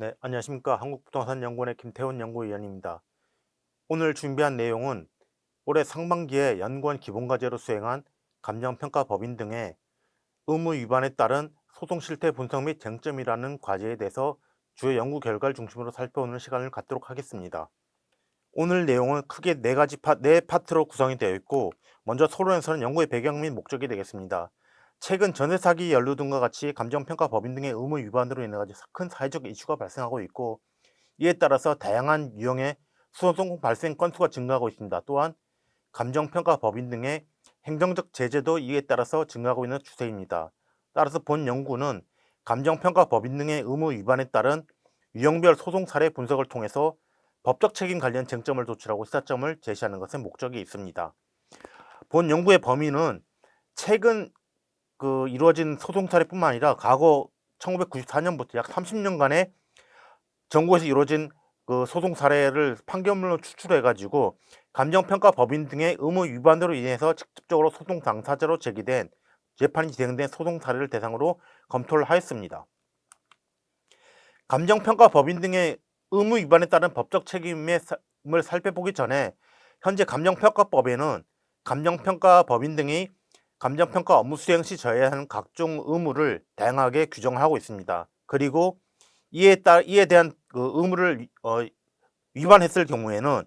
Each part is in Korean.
네, 안녕하십니까. 한국부동산연구원의 김태훈 연구위원입니다. 오늘 준비한 내용은 올해 상반기에 연구원 기본과제로 수행한 감정평가 법인 등의 의무 위반에 따른 소송 실태 분석 및 쟁점이라는 과제에 대해서 주요 연구 결과를 중심으로 살펴보는 시간을 갖도록 하겠습니다. 오늘 내용은 크게 네 파트로 구성이 되어 있고, 먼저 토론에서는 연구의 배경 및 목적이 되겠습니다. 최근 전세 사기 연루 등과 같이 감정평가 법인 등의 의무 위반으로 인해 큰 사회적 이슈가 발생하고 있고, 이에 따라서 다양한 유형의 소송 발생 건수가 증가하고 있습니다. 또한 감정평가 법인 등의 행정적 제재도 이에 따라서 증가하고 있는 추세입니다. 따라서 본 연구는 감정평가 법인 등의 의무 위반에 따른 유형별 소송 사례 분석을 통해서 법적 책임 관련 쟁점을 도출하고 시사점을 제시하는 것에 목적이 있습니다. 본 연구의 범위는 최근 이루어진 소송 사례뿐만 아니라 과거 1994년부터 약 30년간의 전국에서 이루어진 소송 사례를 판결문으로 추출해가지고 감정평가 법인 등의 의무 위반으로 인해서 직접적으로 소송 당사자로 제기된 재판이 진행된 소송 사례를 대상으로 검토를 하였습니다. 감정평가 법인 등의 의무 위반에 따른 법적 책임을 살펴보기 전에 현재 감정평가법에는 감정평가 법인 등이 감정평가 업무 수행 시 져야 하는 각종 의무를 다양하게 규정하고 있습니다. 그리고 이에 대한 의무를 위반했을 경우에는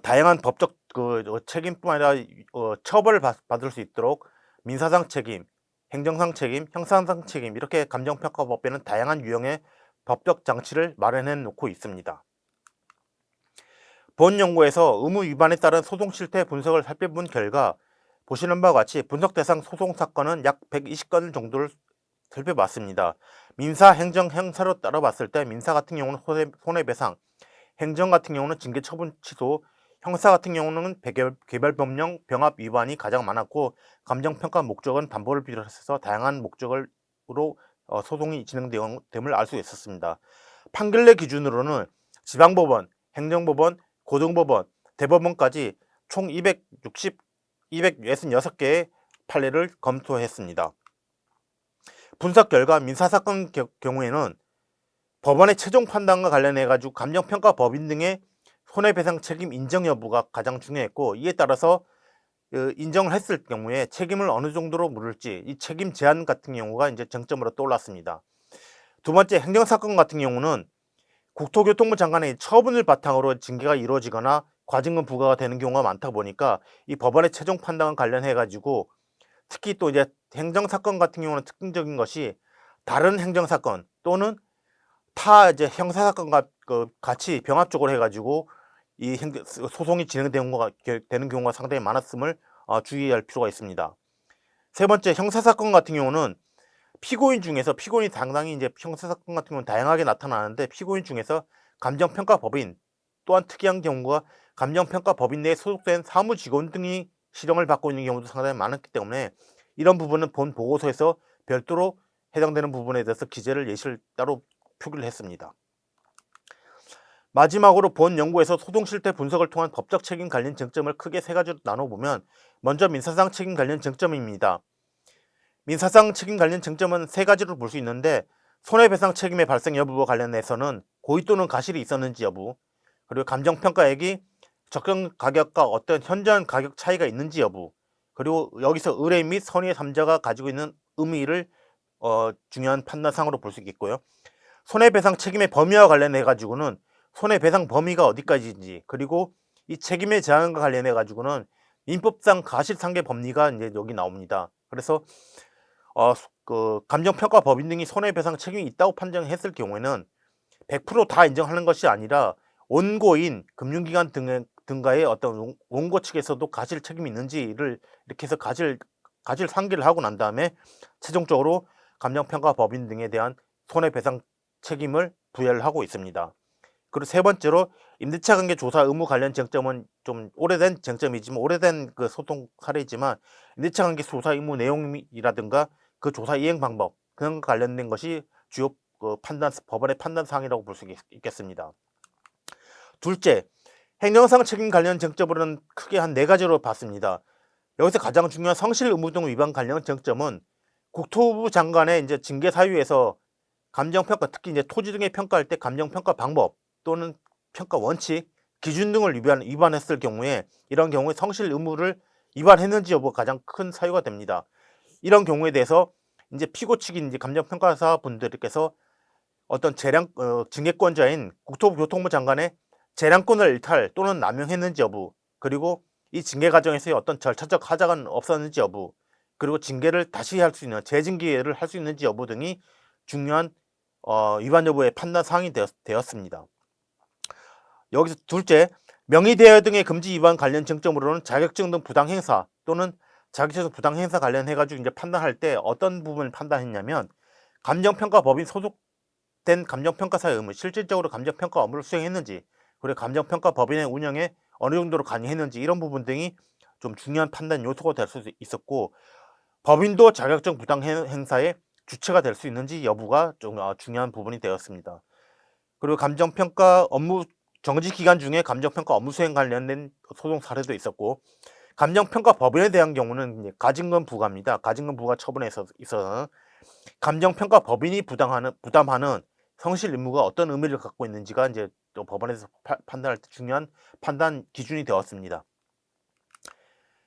다양한 법적 책임뿐만 아니라 처벌을 받을 수 있도록 민사상 책임, 행정상 책임, 형사상 책임, 이렇게 감정평가법에는 다양한 유형의 법적 장치를 마련해 놓고 있습니다. 본 연구에서 의무 위반에 따른 소송 실태 분석을 살펴본 결과 보시는 바와 같이 분석 대상 소송 사건은 약 120건 정도를 살펴봤습니다. 민사, 행정, 형사로 따라봤을 때 민사 같은 경우는 손해배상, 행정 같은 경우는 징계 처분 취소, 형사 같은 경우는 개별법령 병합 위반이 가장 많았고, 감정평가 목적은 담보를 비롯해서 다양한 목적으로 소송이 진행됨을 알 수 있었습니다. 판결내 기준으로는 지방법원, 행정법원, 고등법원, 대법원까지 총 266개의 판례를 검토했습니다. 분석 결과 민사사건 경우에는 법원의 최종 판단과 관련해 가지고 감정평가 법인 등의 손해배상 책임 인정 여부가 가장 중요했고, 이에 따라서 인정을 했을 경우에 책임을 어느 정도로 물을지 이 책임 제한 같은 경우가 이제 쟁점으로 떠올랐습니다. 두 번째, 행정사건 같은 경우는 국토교통부 장관의 처분을 바탕으로 징계가 이루어지거나 과징금 부과가 되는 경우가 많다 보니까 이 법원의 최종 판단과 관련해 가지고 특히 또 이제 행정사건 같은 경우는 특징적인 것이 다른 행정사건 또는 타 이제 형사사건과 같이 병합적으로 해가지고 소송이 진행되는 경우가 상당히 많았음을 주의할 필요가 있습니다. 세 번째, 형사사건 같은 경우는 피고인이 상당히 이제 형사사건 같은 경우는 다양하게 나타나는데, 피고인 중에서 감정평가법인, 또한 특이한 경우가 감정평가법인 내에 소속된 사무직원 등이 실형을 받고 있는 경우도 상당히 많았기 때문에 이런 부분은 본 보고서에서 별도로 해당되는 부분에 대해서 예시를 따로 표기를 했습니다. 마지막으로 본 연구에서 소송 실태 분석을 통한 법적 책임 관련 쟁점을 크게 세 가지로 나눠보면, 먼저 민사상 책임 관련 쟁점입니다. 민사상 책임 관련 쟁점은 세 가지로 볼 수 있는데, 손해배상 책임의 발생 여부와 관련해서는 고의 또는 가실이 있었는지 여부, 그리고 감정평가액이 적정 가격과 어떤 현저한 가격 차이가 있는지 여부, 그리고 여기서 의뢰인 및 선의의 3자가 가지고 있는 의미를 중요한 판단상으로 볼 수 있겠고요. 손해배상 책임의 범위와 관련해 가지고는 손해배상 범위가 어디까지인지, 그리고 이 책임의 제한과 관련해 가지고는 민법상 가실상계 법리가 이제 여기 나옵니다. 그래서 감정평가 법인 등이 손해배상 책임이 있다고 판정했을 경우에는 100%다 인정하는 것이 아니라 원고인 금융기관 등과의 어떤 원고 측에서도 가실 책임이 있는지를 이렇게 해서 가실 상기를 하고 난 다음에 최종적으로 감정평가 법인 등에 대한 손해배상 책임을 부여를 하고 있습니다. 그리고 세 번째로 임대차 관계 조사 의무 관련 쟁점은 좀 오래된 쟁점이지만, 오래된 소송 사례이지만, 임대차 관계 조사 의무 내용이라든가 그 조사 이행 방법, 그런 관련된 것이 주요 법원의 판단 사항이라고 볼 수 있겠습니다. 둘째, 행정상 책임 관련 쟁점으로는 크게 한 네 가지로 봤습니다. 여기서 가장 중요한 성실 의무 등 위반 관련 쟁점은 국토부 장관의 이제 징계 사유에서 감정평가, 특히 이제 토지 등의 평가할 때 감정평가 방법 또는 평가 원칙, 기준 등을 위반했을 경우에 이런 경우에 성실 의무를 위반했는지 여부가 가장 큰 사유가 됩니다. 이런 경우에 대해서 이제 피고 측인 이제 감정평가사 분들께서 어떤 징계권자인 국토교통부 장관의 재량권을 일탈 또는 남용했는지 여부, 그리고 이 징계 과정에서의 어떤 절차적 하자가 없었는지 여부, 그리고 징계를 다시 할 수 있는 재징계를 할 수 있는지 여부 등이 중요한 위반 여부의 판단 사항이 되었습니다. 여기서 둘째, 명의대여 등의 금지 위반 관련 쟁점으로는 자격증 등 부당 행사 또는 자격증 부당 행사 관련해가지고 이제 판단할 때 어떤 부분을 판단했냐면, 감정평가법인 소속된 감정평가사의 의무, 실질적으로 감정평가 업무를 수행했는지, 그리고 감정평가법인의 운영에 어느 정도로 관여했는지, 이런 부분 등이 좀 중요한 판단 요소가 될 수 있었고, 법인도 자격증 부당 행사의 주체가 될 수 있는지 여부가 좀 중요한 부분이 되었습니다. 그리고 감정평가 업무 정지 기간 중에 감정평가 업무 수행 관련된 소송 사례도 있었고, 감정평가 법인에 대한 경우는 가징금 부과입니다. 가징금 부과 처분에 있어서 감정평가 법인이 부담하는 성실 의무가 어떤 의미를 갖고 있는지가 이제 또 법원에서 판단할 때 중요한 판단 기준이 되었습니다.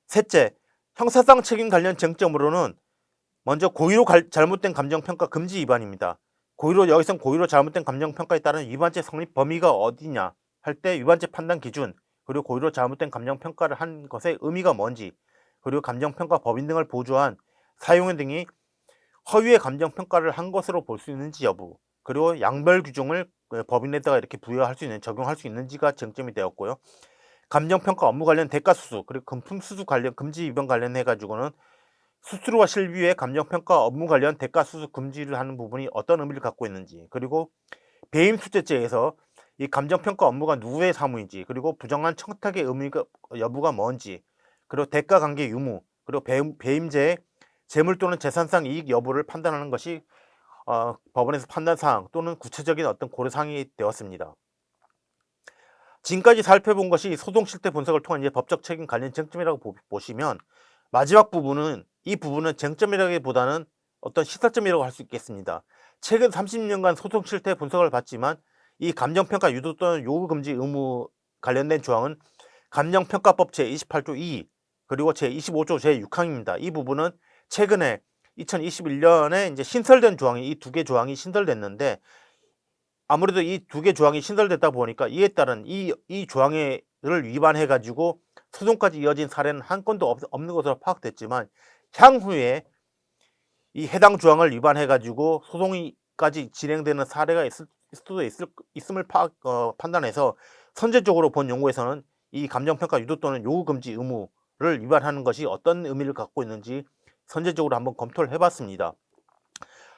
셋째, 형사상 책임 관련 쟁점으로는 먼저 고의로 잘못된 감정평가 금지 위반입니다. 여기선 고의로 잘못된 감정평가에 따른 위반죄 성립 범위가 어디냐 할 때 위반죄 판단 기준, 그리고 고의로 잘못된 감정평가를 한 것의 의미가 뭔지, 그리고 감정평가 법인 등을 보조한 사용인 등이 허위의 감정평가를 한 것으로 볼 수 있는지 여부, 그리고 양별 규정을 법인에다가 이렇게 부여할 수 있는, 적용할 수 있는지가 쟁점이 되었고요. 감정평가 업무 관련 대가 수수, 그리고 금품 수수 관련 금지 위반 관련해 가지고는 수수료와 실비의 감정평가 업무 관련 대가 수수 금지를 하는 부분이 어떤 의미를 갖고 있는지, 그리고 배임 수재죄에서 이 감정평가 업무가 누구의 사무인지, 그리고 부정한 청탁의 의미가 여부가 뭔지, 그리고 대가 관계 유무, 그리고 배임죄의 재물 또는 재산상 이익 여부를 판단하는 것이 법원에서 판단사항 또는 구체적인 어떤 고려사항이 되었습니다. 지금까지 살펴본 것이 소송 실태 분석을 통한 이제 법적 책임 관련 쟁점이라고 보시면, 마지막 부분은 이 부분은 쟁점이라기보다는 어떤 시사점이라고 할 수 있겠습니다. 최근 30년간 소송 실태 분석을 봤지만 이 감정평가 유도 또는 요구 금지 의무 관련된 조항은 감정평가법 제28조 2 그리고 제25조 제6항입니다. 이 부분은 최근에 2021년에 이제 신설된 조항이, 이 두 개 조항이 신설됐는데, 아무래도 이 두 개 조항이 신설됐다 보니까 이에 따른 이 조항을 위반해 가지고 소송까지 이어진 사례는 한 건도 없는 것으로 파악됐지만, 향후에 이 해당 조항을 위반해 가지고 소송까지 진행되는 사례가 있음을 판단해서 선제적으로 본 연구에서는 이 감정평가 유도 또는 요구 금지 의무를 위반하는 것이 어떤 의미를 갖고 있는지 선제적으로 한번 검토를 해봤습니다.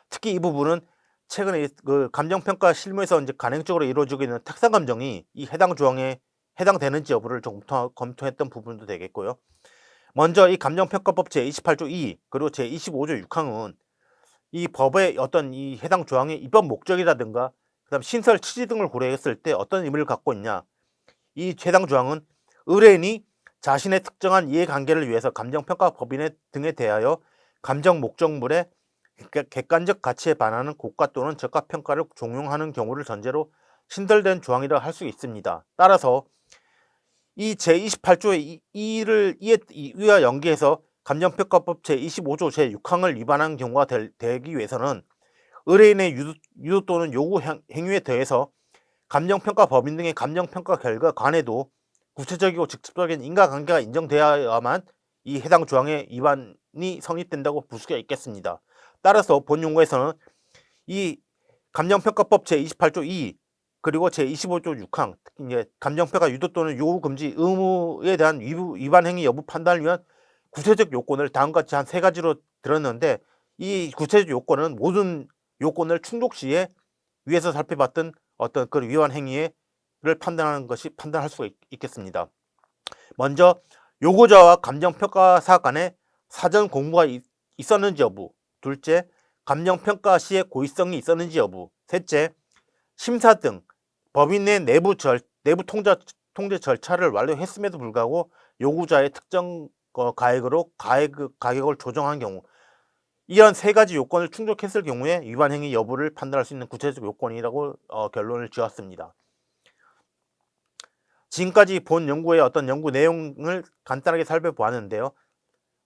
특히 이 부분은 최근에 그 감정평가 실무에서 이제 간행적으로 이루어지고 있는 특사감정이 이 해당 조항에 해당되는지 여부를 좀 검토했던 부분도 되겠고요. 먼저 이 감정평가법 제28조 2 그리고 제25조 6항은 이 법의 어떤 이 해당 조항의 입법 목적이라든가 그다음 신설 취지 등을 고려했을 때 어떤 의미를 갖고 있냐. 이 해당 조항은 의뢰인이 자신의 특정한 이해관계를 위해서 감정평가 법인 등에 대하여 감정 목적물의 객관적 가치에 반하는 고가 또는 저가 평가를 종용하는 경우를 전제로 신설된 조항이라 할 수 있습니다. 따라서 이 제28조의 이와 연계해서 감정평가법 제25조 제6항을 위반한 경우가 되기 위해서는 의뢰인의 유도 또는 요구 행위에 대해서 감정평가 법인 등의 감정평가 결과 관해도 구체적이고 직접적인 인과관계가 인정되어야만 이 해당 조항의 위반이 성립된다고 볼 수가 있겠습니다. 따라서 본 연구에서는 이 감정평가법 제28조 2 그리고 제25조 6항, 특히 이제 감정평가 유도 또는 요구 금지 의무에 대한 위반 행위 여부 판단을 위한 구체적 요건을 다음과 같이 한 3가지로 들었는데, 이 구체적 요건은 모든 요건을 충족 시에 위에서 살펴봤던 어떤 그 위반 행위를 판단할 수가 있겠습니다. 먼저 요구자와 감정평가사 간에 사전 공부가 있었는지 여부, 둘째, 감정평가 시에 고의성이 있었는지 여부, 셋째, 심사 등 법인 내 내부 통제 절차를 완료했음에도 불구하고 요구자의 특정 가액으로 가격을 조정한 경우, 이런 세 가지 요건을 충족했을 경우에 위반 행위 여부를 판단할 수 있는 구체적 요건이라고 결론을 지었습니다. 지금까지 본 연구의 어떤 연구 내용을 간단하게 살펴보았는데요.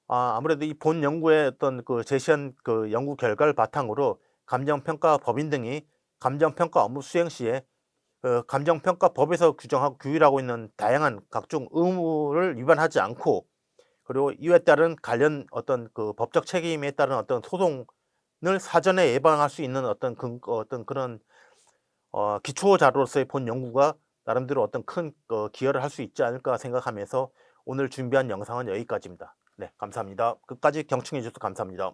아무래도 이 본 연구의 어떤 그 제시한 그 연구 결과를 바탕으로 감정평가 법인 등이 감정평가 업무 수행 시에 감정평가법에서 규정하고 규율하고 있는 다양한 각종 의무를 위반하지 않고, 그리고 이에 따른 관련 어떤 그 법적 책임에 따른 어떤 소송을 사전에 예방할 수 있는 어떤 어떤 그런 기초 자료로서의 본 연구가 나름대로 어떤 큰 기여를 할 수 있지 않을까 생각하면서 오늘 준비한 영상은 여기까지입니다. 네, 감사합니다. 끝까지 경청해 주셔서 감사합니다.